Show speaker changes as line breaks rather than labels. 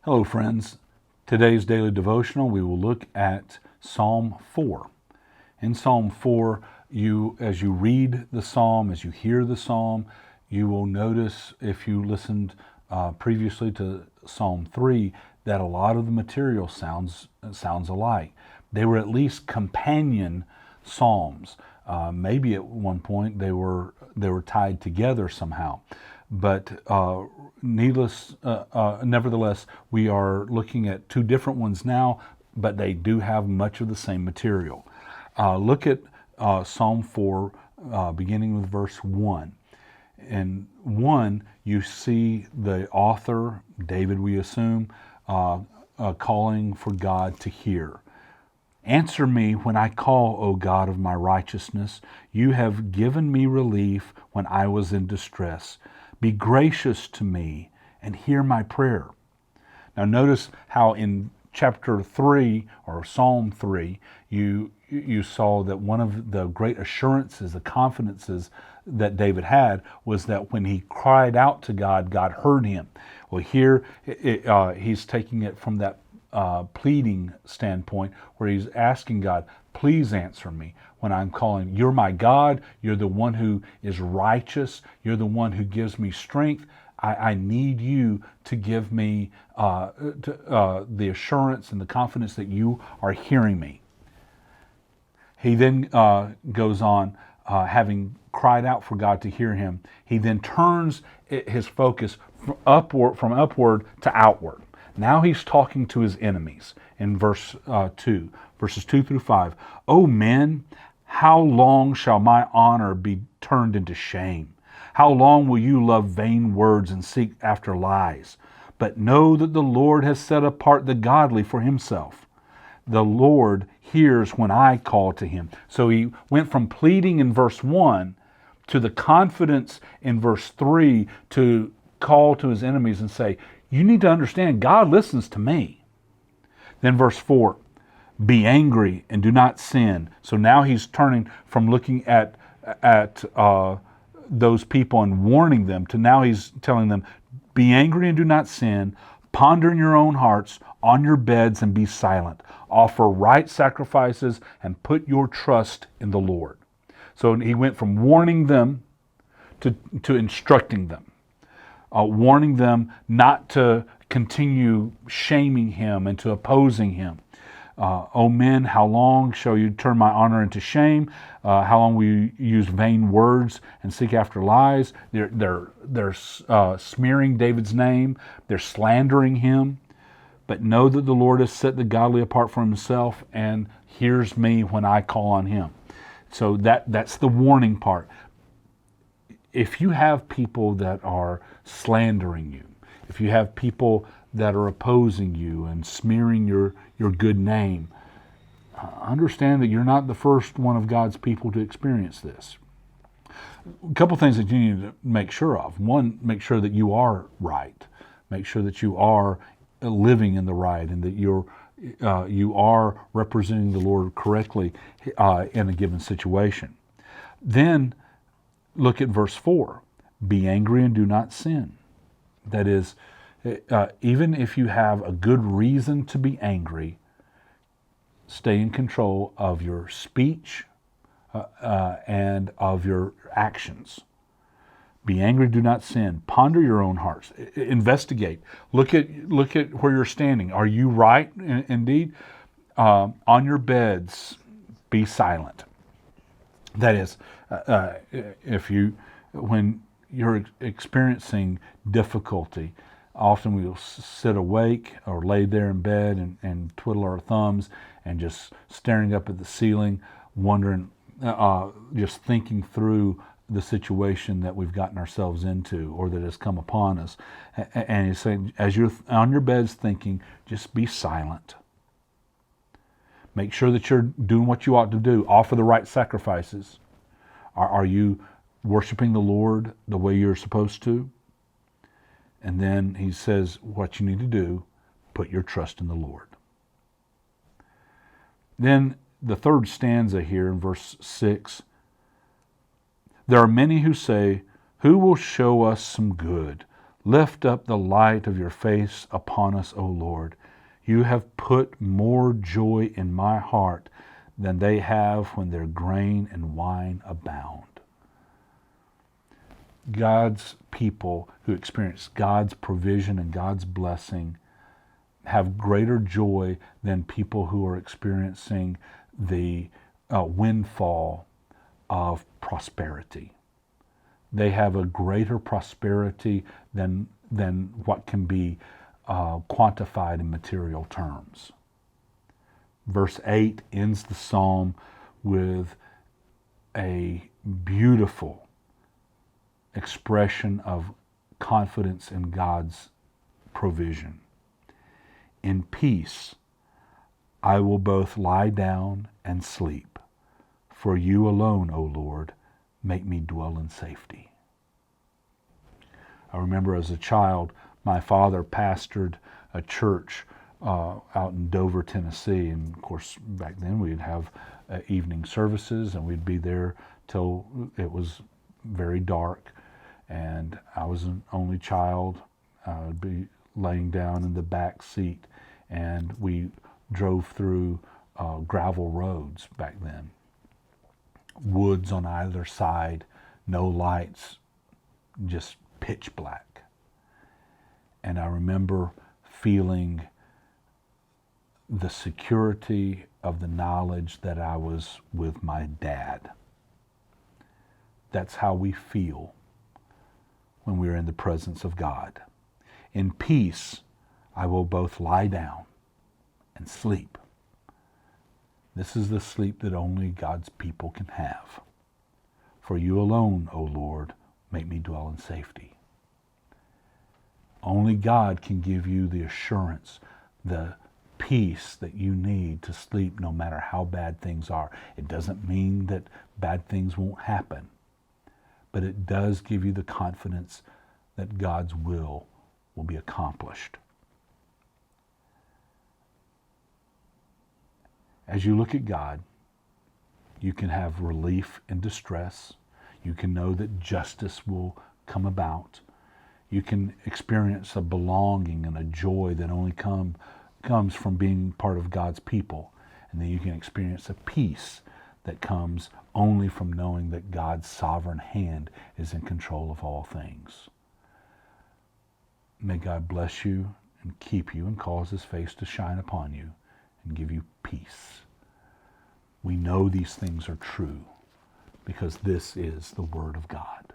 Hello, friends. Today's daily devotional, we will look at Psalm 4. In Psalm 4, as you read the psalm, as you hear the psalm, you will notice, if you listened previously to Psalm 3, that a lot of the material sounds alike. They were at least companion psalms. Maybe at one point they were tied together somehow. But nevertheless, we are looking at two different ones now, but they do have much of the same material. Look at Psalm 4, beginning with verse 1. In 1, you see the author, David, we assume, calling for God to hear. Answer me when I call, O God of my righteousness. You have given me relief when I was in distress. Be gracious to me and hear my prayer. Now notice how in chapter 3 or Psalm 3, you saw that one of the great assurances, the confidences that David had was that when he cried out to God, God heard him. Well, here he's taking it from that pleading standpoint where he's asking God, please answer me when I'm calling. You're my God. You're the one who is righteous. You're the one who gives me strength. I need you to give me the assurance and the confidence that you are hearing me. He then goes on, having cried out for God to hear him, he then turns his focus from upward to outward. Now he's talking to his enemies in verses 2 through 5. O men, how long shall my honor be turned into shame? How long will you love vain words and seek after lies? But know that the Lord has set apart the godly for himself. The Lord hears when I call to him. So he went from pleading in verse 1 to the confidence in verse 3 to call to his enemies and say, you need to understand, God listens to me. Then verse 4, be angry and do not sin. So now he's turning from looking at those people and warning them to now he's telling them, be angry and do not sin. Ponder in your own hearts on your beds and be silent. Offer right sacrifices and put your trust in the Lord. So he went from warning them to instructing them. Warning them not to continue shaming him and to opposing him. O men, how long shall you turn my honor into shame? How long will you use vain words and seek after lies? They're smearing David's name. They're slandering him. But know that the Lord has set the godly apart for himself and hears me when I call on him. So that's the warning part. If you have people that are slandering you, if you have people that are opposing you and smearing your good name, understand that you're not the first one of God's people to experience this. A couple things that you need to make sure of. One, make sure that you are right. Make sure that you are living in the right and that you are representing the Lord correctly in a given situation. Then look at verse 4. Be angry and do not sin. That is, even if you have a good reason to be angry, stay in control of your speech and of your actions. Be angry, do not sin. Ponder your own hearts. Investigate. Look at where you're standing. Are you right indeed? On your beds, be silent. That is, when you're experiencing difficulty, often we'll sit awake or lay there in bed and twiddle our thumbs and just staring up at the ceiling, wondering, just thinking through the situation that we've gotten ourselves into or that has come upon us. And he's saying, as you're on your beds thinking, just be silent. Make sure that you're doing what you ought to do. Offer the right sacrifices. Are you worshiping the Lord the way you're supposed to? And then he says what you need to do, put your trust in the Lord. Then the third stanza here in verse 6, there are many who say, who will show us some good? Lift up the light of your face upon us, O Lord. You have put more joy in my heart than they have when their grain and wine abound. God's people who experience God's provision and God's blessing have greater joy than people who are experiencing the windfall of prosperity. They have a greater prosperity than what can be quantified in material terms. Verse 8 ends the psalm with a beautiful expression of confidence in God's provision. In peace, I will both lie down and sleep. For you alone, O Lord, make me dwell in safety. I remember as a child, my father pastored a church out in Dover, Tennessee. And of course, back then we'd have evening services and we'd be there till it was very dark. And I was an only child. I'd be laying down in the back seat, and we drove through gravel roads back then. Woods on either side, no lights, just pitch black. And I remember feeling the security of the knowledge that I was with my dad. That's how we feel when we are in the presence of God. In peace, I will both lie down and sleep. This is the sleep that only God's people can have. For you alone, O Lord, make me dwell in safety. Only God can give you the assurance, the peace that you need to sleep no matter how bad things are. It doesn't mean that bad things won't happen, but it does give you the confidence that God's will be accomplished. As you look at God, you can have relief in distress. You can know that justice will come about. You can experience a belonging and a joy that only comes from being part of God's people. And then you can experience a peace that comes only from knowing that God's sovereign hand is in control of all things. May God bless you and keep you and cause his face to shine upon you and give you peace. We know these things are true because this is the Word of God.